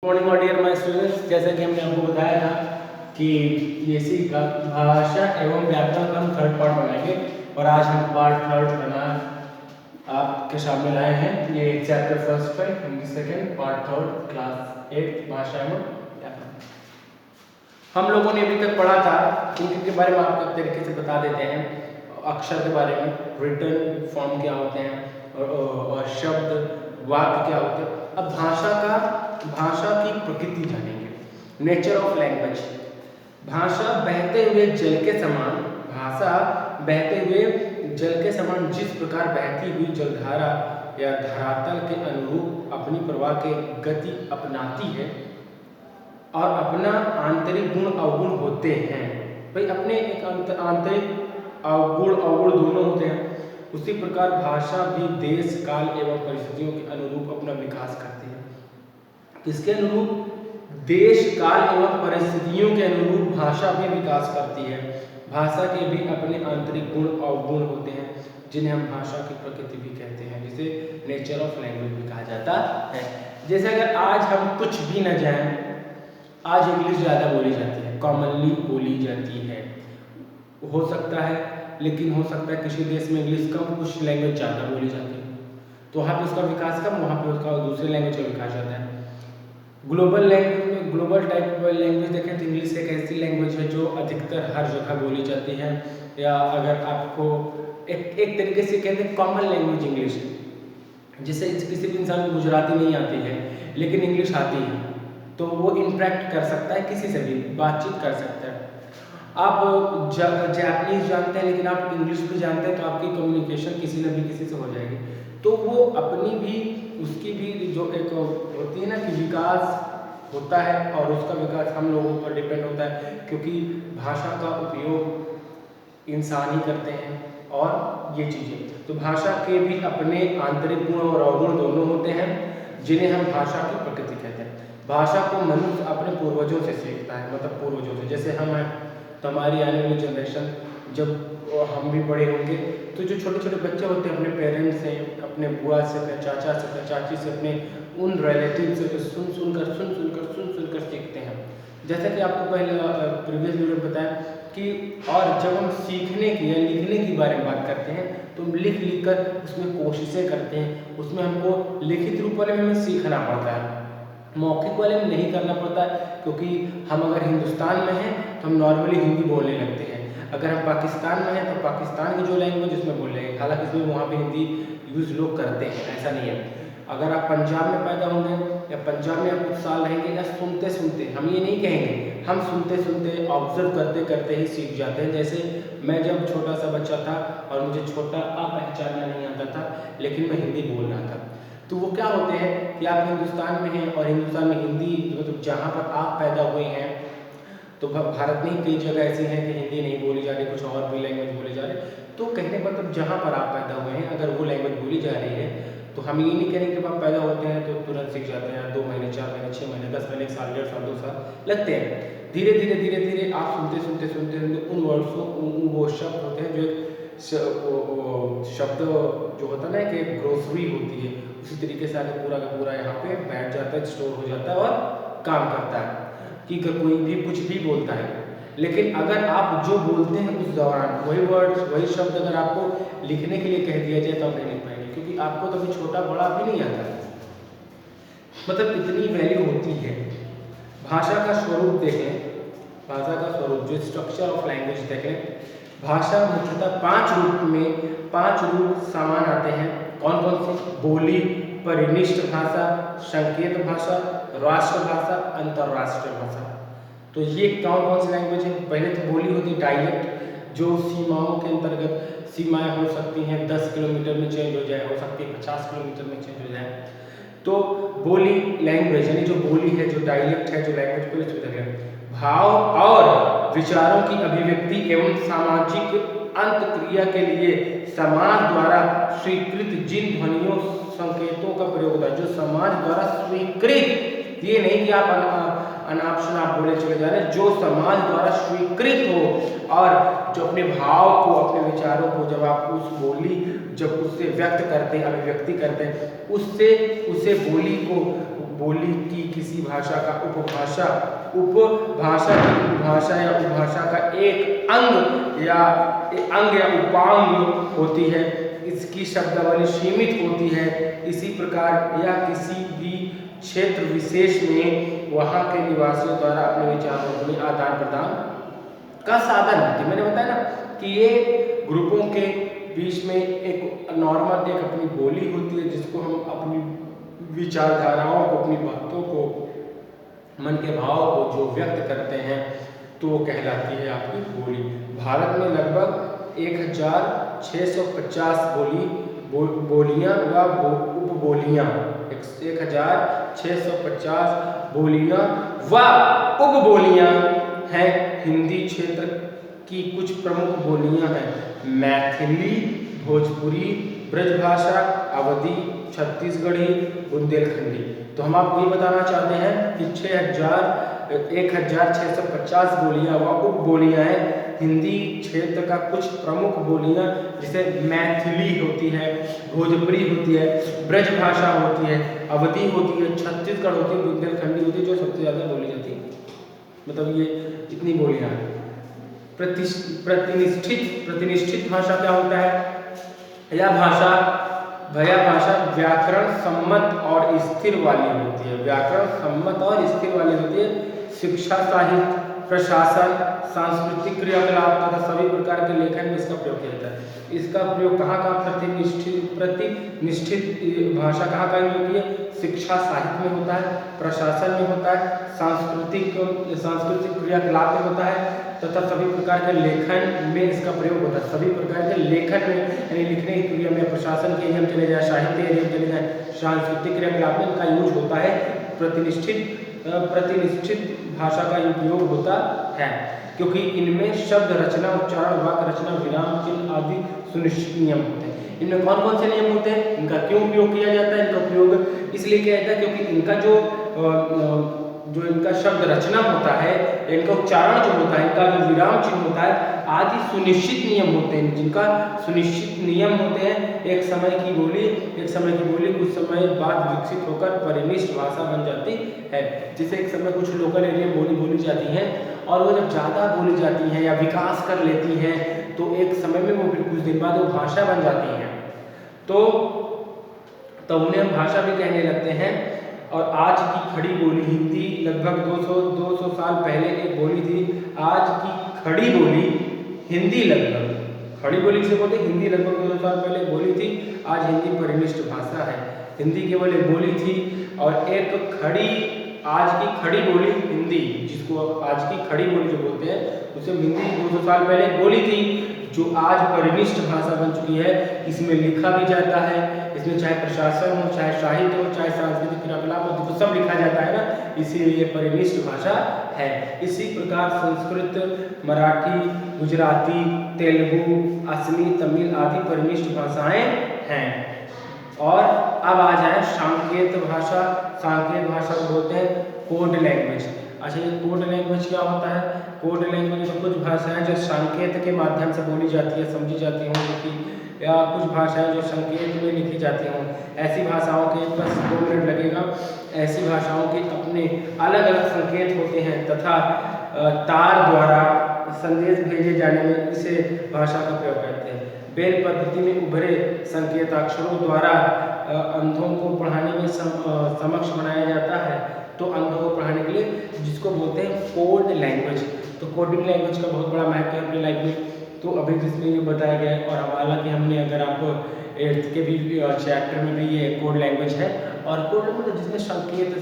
Morning और dear my students, जैसा कि हमने आपको बताया था कि बीएससी का भाषा एवं व्याकरण का हम थर्ड पार्ट बनाएंगे और आज हम पार्ट थर्ड बना आपके सामने लाए हैं। ये चैप्टर फर्स्ट है, English second, part third, class 8 भाषा एवं व्याकरण। हम लोगों ने अभी तक पढ़ा था, इनके बारे में आपको एक तरीके से बता देते हैं। अक्षर के बारे में, रिटन फॉर्म क्या होते हैं और शब्द वाक्य क्या होते हैं। अब भाषा की प्रकृति जानेंगे, नेचर ऑफ लैंग्वेज। भाषा बहते हुए जल के समान, भाषा बहते हुए जल के समान जिस प्रकार बहती हुई जलधारा या धरातल के अनुरूप अपनी प्रवाह के गति अपनाती है और अपना आंतरिक गुण अवगुण होते हैं। भाई अपने एक आंतरिक गुण अवगुण दोनों होते हैं, उसी प्रकार भाषा भी देश काल एवं परिस्थितियों के अनुरूप अपना विकास करती है। किसके अनुरूप? देश काल एवं परिस्थितियों के अनुरूप भाषा भी विकास करती है। भाषा के भी अपने आंतरिक गुण अवगुण होते हैं जिन्हें हम भाषा की प्रकृति भी कहते हैं, जिसे नेचर ऑफ लैंग्वेज भी कहा जाता है। जैसे अगर आज हम कुछ भी न जाएं, आज इंग्लिश ज़्यादा बोली जाती है, कॉमनली बोली जाती है, हो सकता है, लेकिन हो सकता है किसी देश में इंग्लिश कम, कुछ लैंग्वेज ज़्यादा बोली जाती है, तो वहाँ पे उसका विकास कम, वहाँ पे उसका दूसरे लैंग्वेज का विकास ज़्यादा है। ग्लोबल लैंग्वेज में, ग्लोबल टाइप लैंग्वेज देखें तो इंग्लिश एक ऐसी लैंग्वेज है जो अधिकतर हर जगह बोली जाती है, या अगर आपको एक तरीके से कहते हैं कॉमन लैंग्वेज इंग्लिश है। जैसे किसी भी इंसान को गुजराती नहीं आती है लेकिन इंग्लिश आती है, तो वो इंटरेक्ट कर सकता है, किसी से भी बातचीत कर सकता है। आप जापानीज जानते हैं लेकिन आप इंग्लिश भी जानते हैं, तो आपकी कम्युनिकेशन किसी न भी किसी से हो जाएगी। तो वो अपनी भी, उसकी भी जो एक होती है ना कि विकास होता है, और उसका विकास हम लोगों पर डिपेंड होता है, क्योंकि भाषा का उपयोग इंसान ही करते हैं और ये चीज़ें। तो भाषा के भी अपने आंतरिक गुण और अवगुण दोनों होते हैं, जिन्हें हम भाषा की प्रकृति कहते हैं। भाषा को मनुष्य अपने पूर्वजों से सीखता है, मतलब पूर्वजों से। जैसे हम हैं, तो हमारी आने वाली जनरेशन, जब हम भी बड़े होंगे, तो जो छोटे छोटे बच्चे होते हैं अपने पेरेंट्स से, अपने बुआ से, अपने चाचा से, अपने चाची से, अपने उन रिलेटिव से सुन सुनकर सीखते हैं। जैसा कि आपको पहले प्रीवियस वीडियो में बताया कि, और जब हम सीखने की या लिखने की बारे में बात करते हैं तो हम लिख कर उसमें कोशिशें करते हैं, उसमें हमको लिखित रूप वाले में हमें सीखना पड़ता है, मौखिक वाले में नहीं करना पड़ता है। क्योंकि हम अगर हिंदुस्तान में हैं तो हम नॉर्मली हिंदी बोलने लगते हैं, अगर हम पाकिस्तान में हैं तो पाकिस्तान की जो लैंग्वेज उसमें बोल रहे हैं, हालांकि इसमें वहाँ भी हिंदी यूज़ लोग करते हैं, ऐसा नहीं है। अगर आप पंजाब में पैदा होंगे या पंजाब में आप कुछ साल रहेंगे, या सुनते सुनते, हम ये नहीं कहेंगे, हम सुनते सुनते ऑब्जर्व करते करते ही सीख जाते हैं। जैसे मैं जब छोटा सा बच्चा था और मुझे छोटा आ पहचानना नहीं आता था, लेकिन मैं हिंदी बोल रहा था, तो वो क्या होते हैं कि आप हिंदुस्तान में हैं और हिंदुस्तान में हिंदी, मतलब जहाँ पर आप पैदा हुए हैं, तो भारत में ही कई जगह ऐसी हैं कि हिंदी नहीं बोली जा रही, कुछ और भी लैंग्वेज बोली जा रही। तो कहने का मतलब जहाँ पर आप पैदा हुए हैं अगर वो लैंग्वेज बोली जा रही है, तो हम ये नहीं करेंगे कि आप पैदा होते हैं तो तुरंत सीख जाते हैं, 2 महीने, 4 महीने, 6 महीने, 10 महीने, 1 साल, 1.5 साल, 2 साल लगते हैं। धीरे धीरे आप सुनते उन वर्ड्सों, वो शब्द होते हैं जो शब्द जो होता है ना कि ग्रोसरी होती है, उसी तरीके से आगे पूरा का पूरा यहाँ पे बैठ जाता है, स्टोर हो जाता है और काम करता है कि कोई भी कुछ भी बोलता है। लेकिन अगर आप जो बोलते हैं उस दौरान वही वर्ड्स, वही शब्द अगर आपको लिखने के लिए कह दिया जाए तो आप नहीं लिख पाएंगे, क्योंकि आपको तो अभी छोटा बड़ा भी नहीं आता, मतलब इतनी वैल्यू होती है। भाषा का स्वरूप देखें, भाषा का स्वरूप जो स्ट्रक्चर ऑफ लैंग्वेज देखें, भाषा मुख्यतः 5 रूप में, 5 रूप समान आते हैं। कौन कौन से? बोली, परिनिष्ठ भाषा, संकेत भाषा, राष्ट्रभाषा, अंतर्राष्ट्रीय भाषा। तो ये कौन कौन सी लैंग्वेज है? पहले तो बोली होती है, डायलेक्ट, जो सीमाओं के अंतर्गत सीमाएं हो सकती हैं, 10 किलोमीटर में चेंज हो जाए, हो सकती है 50 किलोमीटर में चेंज हो जाए। तो बोली लैंग्वेज, यानी जो बोली है, जो डायलेक्ट है, जो लैंग्वेज पर इसको देखें। भाव और विचारों की अभिव्यक्ति एवं सामाजिक अंतक्रिया के लिए समाज द्वारा स्वीकृत जिन ध्वनियों संकेतों का प्रयोग होता है, जो समाज द्वारा स्वीकृत, ये नहीं कि आप अनाप शनाप बोले चले जा रहे, जो समाज द्वारा स्वीकृत हो, और जो अपने भाव को, अपने विचारों को जब आप उस बोली, जब उससे व्यक्त करते हैं, अभिव्यक्ति करते हैं, उससे उसे बोली को बोली की किसी भाषा का उपभाषा, उपभाषा की उपभाषा या उपभाषा का एक अंग या उपांग होती है। इसकी शब्दावली सीमित होती है। इसी प्रकार यह किसी भी क्षेत्र विशेष में वहाँ के निवासियों द्वारा अपने विचारों के आदान प्रदान का साधन होती है। मैंने बताया ना कि ये ग्रुपों के बीच में एक नॉर्मल एक अपनी बोली होती है, जिसको हम अपनी विचारधाराओं को, अपनी बातों को, मन के भाव को जो व्यक्त करते हैं तो वो कहलाती है आपकी बोली। भारत में लगभग 1650 बोलियां व उपबोलियां, 1650 बोलियां व उपबोलियां हैं। हिंदी क्षेत्र की कुछ प्रमुख बोलियां हैं मैथिली, भोजपुरी, ब्रजभाषा, अवधी, छत्तीसगढ़ी, बुंदेलखंडी। तो हम आपको ये बताना चाहते हैं कि 1650 बोलियां व उपबोलियां हैं हिंदी क्षेत्र का कुछ प्रमुख बोलियां, जिसे मैथिली होती है, भोजपुरी होती है, ब्रजभाषा होती है, अवधी होती है, छत्तीसगढ़ होती है, बुंदेलखंडी होती है, जो सबसे ज़्यादा बोली जाती है। मतलब ये इतनी बोलियां हैं। प्रतिनिष्ठित भाषा क्या होता है? यह भाषा व्याकरण सम्मत और स्थिर वाली होती है। व्याकरण सम्मत और स्थिर वाली होती है। शिक्षा, साहित्य, प्रशासन, सांस्कृतिक क्रियाकलाप तथा सभी प्रकार के लेखन में इसका प्रयोग किया जाता है। इसका प्रयोग कहाँ प्रतिनिष्ठित भाषा कहाँ यूज होती है? शिक्षा साहित्य में होता है, प्रशासन में होता है, सांस्कृतिक क्रियाकलाप में होता है तथा सभी प्रकार के लेखन में इसका प्रयोग होता है। सभी प्रकार के लेखन में यानी लिखने की क्रिया में, प्रशासन के हम चले जाए, साहित्य एरिया में चले जाए, सांस्कृतिक क्रियाकलाप में इनका यूज होता है। प्रतिनिष्ठित भाषा का उपयोग होता है क्योंकि इनमें शब्द रचना, उच्चारण, वाक्य रचना, विराम चिन्ह आदि सुनिश्चित नियम होते हैं। इनमें कौन कौन से नियम होते हैं? इनका क्यों उपयोग किया जाता है? इनका उपयोग इसलिए किया जाता है क्योंकि इनका जो इनका शब्द रचना होता है, इनका उच्चारण जो होता है, इनका जो विराम चिन्ह होता है आदि सुनिश्चित नियम होते हैं। जिनका सुनिश्चित नियम होते हैं। एक समय की बोली कुछ समय बाद विकसित होकर परिनिष्ठ भाषा बन जाती है। जैसे एक समय कुछ लोकल एरिया में बोली जाती है और वो जब ज़्यादा बोली जाती हैं या विकास कर लेती हैं तो एक समय में वो फिर कुछ दिन बाद वो भाषा बन जाती हैं, तो उन्हें हम भाषा भी कहने लगते हैं। और आज की खड़ी बोली हिंदी लगभग 200 साल पहले एक बोली थी। आज की खड़ी बोली हिंदी लगभग, खड़ी बोली किसे बोलते हैं? हिंदी लगभग 200 साल पहले बोली थी। आज हिंदी परिनिष्ठ भाषा है। हिंदी केवल एक बोली थी और एक आज की खड़ी बोली हिंदी, जिसको आज की खड़ी बोली जो बोलते हैं, उसे हिंदी 200 साल पहले बोली थी, जो आज परिनिष्ठ भाषा बन चुकी है। इसमें लिखा भी जाता है, इसमें चाहे प्रशासन हो, चाहे साहित्य हो, चाहे सांस्कृतिक क्रियाकलाप हो, तो सब लिखा जाता है ना, इसीलिए ये परिनिष्ठ भाषा है। इसी प्रकार संस्कृत, मराठी, गुजराती, तेलुगु, असमी, तमिल आदि परिनिष्ठ भाषाएं हैं। और अब आ जाए सांकेत भाषा। सांकेत भाषा को बोलते हैं कोड लैंग्वेज। अच्छा, ये कोड लैंग्वेज क्या होता है? कोड लैंग्वेज में कुछ भाषाएं जो संकेत के माध्यम से बोली जाती है, समझी जाती हों, या कुछ भाषाएं जो संकेत में लिखी जाती हों। ऐसी भाषाओं के बस 2 मिनट लगेगा। ऐसी भाषाओं के अपने अलग अलग संकेत होते हैं तथा तार द्वारा संदेश भेजे जाने में इसे भाषा का प्रयोग करते हैं। बेल पद्धति में उभरे संकेताक्षरों द्वारा अंधों को पढ़ाने में समक्ष बनाया जाता है। तो अंधों को पढ़ाने के लिए जिसको बोलते हैं कोड लैंग्वेज। तो कोडिंग लैंग्वेज का बहुत बड़ा महत्व है अपनी लाइफ में। तो अभी जिसमें ये बताया गया है, और हालांकि हमने अगर आपको 8th के भी चैप्टर में भी ये कोड लैंग्वेज है, और कोड लैंग्वेज जिसमें संकेत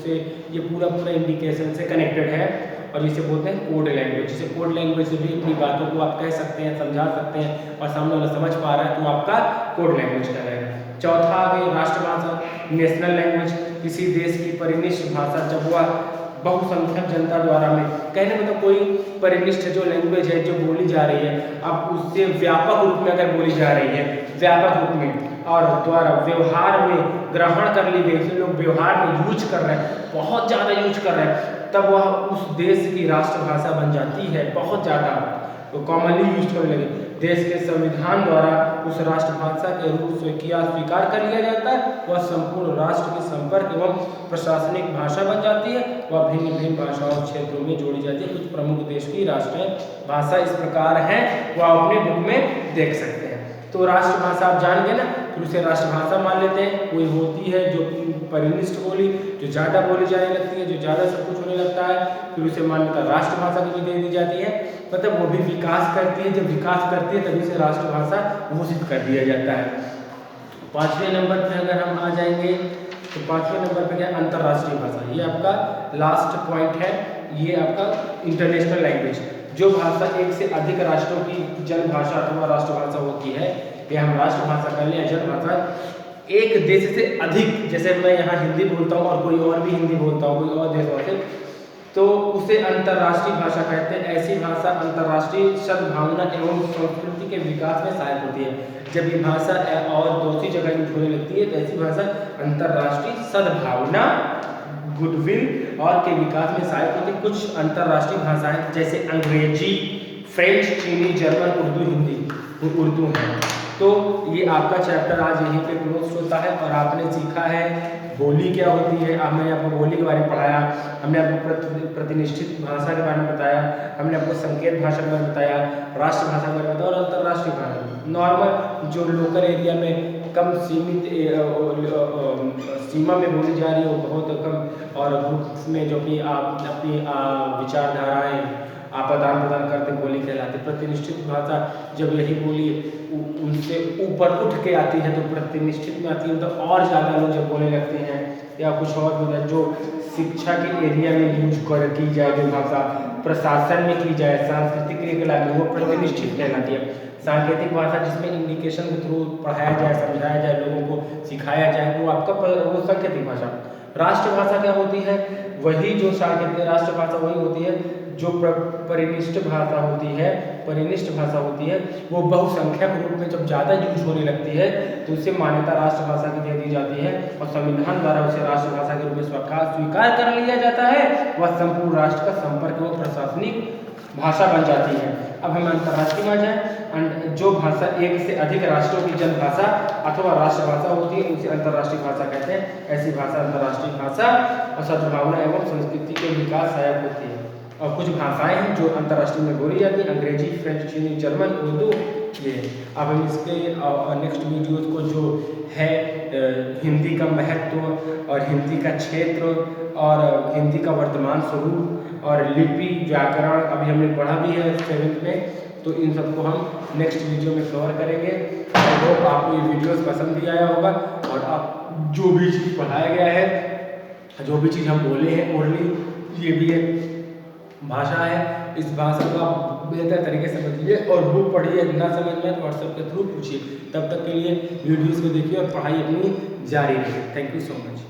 से ये पूरा इंडिकेशन से कनेक्टेड है, और जिसे बोलते हैं कोड लैंग्वेज। जिसे कोड लैंग्वेज से भी अपनी बातों को आप कह सकते हैं, समझा सकते हैं, और सामने वाला समझ पा रहा है तो आपका कोड लैंग्वेज कहलाएगा। चौथा आ गई राष्ट्रभाषा, नेशनल लैंग्वेज। किसी देश की परिनिष्ठ भाषा जब वह बहुसंख्यक जनता द्वारा में कहने मतलब कोई परिनिष्ठ जो लैंग्वेज है जो बोली जा रही है, अब उससे व्यापक रूप में अगर बोली जा रही है, व्यापक रूप में, और द्वारा व्यवहार में ग्रहण कर ली गई, लोग व्यवहार में यूज कर रहे हैं, बहुत ज़्यादा यूज कर रहे हैं, तब वह उस देश की राष्ट्रभाषा बन जाती है। बहुत ज़्यादा तो कॉमनली यूज करने लगे। देश के संविधान द्वारा उस राष्ट्रभाषा के रूप से स्वीकार कर लिया जाता है, वह संपूर्ण राष्ट्र के संपर्क एवं प्रशासनिक भाषा बन जाती है। वह भिन्न भिन्न भाषाओं क्षेत्रों में जोड़ी जाती है। कुछ प्रमुख देश की राष्ट्रीय भाषा इस प्रकार है, वह अपने बुक में देख सकते हैं। तो राष्ट्रभाषा आप जान गए ना, फिर उसे राष्ट्रभाषा मान लेते हैं। कोई होती है जो परिनिष्ठ बोली, जो ज़्यादा बोली जाने लगती है, जो ज़्यादा सब कुछ होने लगता है, फिर उसे मान्यता राष्ट्रभाषा की दे दी जाती है। मतलब वो भी विकास करती है, जब विकास करती है तभी उसे राष्ट्रभाषा घोषित कर दिया जाता है। 5वें नंबर पे अगर हम आ जाएंगे तो 5वें नंबर पे क्या, अंतर्राष्ट्रीय भाषा। ये आपका लास्ट पॉइंट है। ये आपका इंटरनेशनल लैंग्वेज, जो भाषा एक से अधिक राष्ट्रों की जनभाषा अथवा राष्ट्रभाषा होती है, ये हम राष्ट्रभाषा कर लें। जनभाषा एक देश से अधिक, जैसे मैं यहाँ हिंदी बोलता हूँ और कोई और भी हिंदी बोलता हूँ कोई और देशों से, तो उसे अंतर्राष्ट्रीय भाषा कहते हैं। ऐसी भाषा अंतर्राष्ट्रीय सद्भावना एवं संस्कृति के विकास में सहायक होती है। जब ये भाषा और दूसरी जगह यूज होने लगती है तो ऐसी भाषा अंतर्राष्ट्रीय सद्भावना, गुडविल और के विकास में सहायक होती है। कुछ अंतर्राष्ट्रीय भाषाएं जैसे अंग्रेजी, फ्रेंच, चीनी, जर्मन, उर्दू, हिंदी, उर्दू है। तो ये आपका चैप्टर आज यहीं पे क्लोज होता है। और आपने सीखा है बोली क्या होती है, हमने आपको बोली के बारे में पढ़ाया, हमने आपको प्रतिनिष्ठित भाषा के बारे में बताया, हमने आपको संकेत भाषा के बारे में बताया, राष्ट्रभाषा के बारे में बताया और अंतर्राष्ट्रीय भाषा। नॉर्मल जो लोकल एरिया में कम सीमित सीमा में बोली जा रही है वो बहुत कम, और ग्रुप में जो कि आप अपनी विचारधाराएँ आप आदान प्रदान करते बोली कहलाती। प्रतिनिष्ठित भाषा जब यही बोली उनसे ऊपर उठ के आती है तो प्रतिनिष्ठित में आती है, तो और ज़्यादा लोग जब बोलने लगते हैं या कुछ और बोला जो शिक्षा के एरिया में यूज की जाए, जो भाषा प्रशासन में की जाए, सांस्कृतिक क्रिया के लाभ, वो प्रतिनिष्ठित कहलाती है। सांकेतिक भाषा जिसमें इंडिकेशन के थ्रू पढ़ाया जाए, समझाया जाए, लोगों को सिखाया जाए, वो आपका वो सांकेतिक भाषा। राष्ट्रभाषा क्या होती है, वही जो सांकेतिक राष्ट्रभाषा वही होती है जो परिनिष्ठ भाषा होती है। परिनिष्ठ भाषा होती है वो बहुसंख्यक रूप में जब ज़्यादा यूज होने लगती है तो उसे मान्यता राष्ट्रभाषा की दे दी जाती है और संविधान द्वारा उसे राष्ट्रभाषा के रूप में स्वीकार कर लिया जाता है। वह संपूर्ण राष्ट्र का संपर्क व प्रशासनिक भाषा बन जाती है। अब हम अंतर्राष्ट्रीय में जाए, जो भाषा एक से अधिक राष्ट्रों की जनभाषा अथवा राष्ट्रभाषा होती है उसे अंतर्राष्ट्रीय भाषा कहते हैं। ऐसी भाषा अंतर्राष्ट्रीय भाषा और सद्भावना एवं संस्कृति के विकास सहायक होती है। और कुछ भाषाएं हैं जो अंतर्राष्ट्रीय में बोली जाती हैं, अंग्रेजी, फ्रेंच, चीनी, जर्मन, उर्दू, ये। अब हम इसके नेक्स्ट वीडियोज़ को जो है हिंदी का महत्व और हिंदी का क्षेत्र और हिंदी का वर्तमान स्वरूप और लिपि, व्याकरण अभी हमने पढ़ा भी है 7th में, तो इन सबको हम नेक्स्ट वीडियो में कवर करेंगे। आई होप आपको ये वीडियोस पसंद भी आया होगा और आप जो भी चीज़ पढ़ाया गया है, जो भी चीज़ हम बोले हैं ओरली, ये भी एक भाषा है। इस भाषा को आप बेहतर तरीके से समझिए और बुक पढ़िए, ना समझ में तो व्हाट्सएप के थ्रू पूछिए। तब तक के लिए वीडियोज़ को देखिए और पढ़ाई अपनी जारी रखिए। Thank you so much.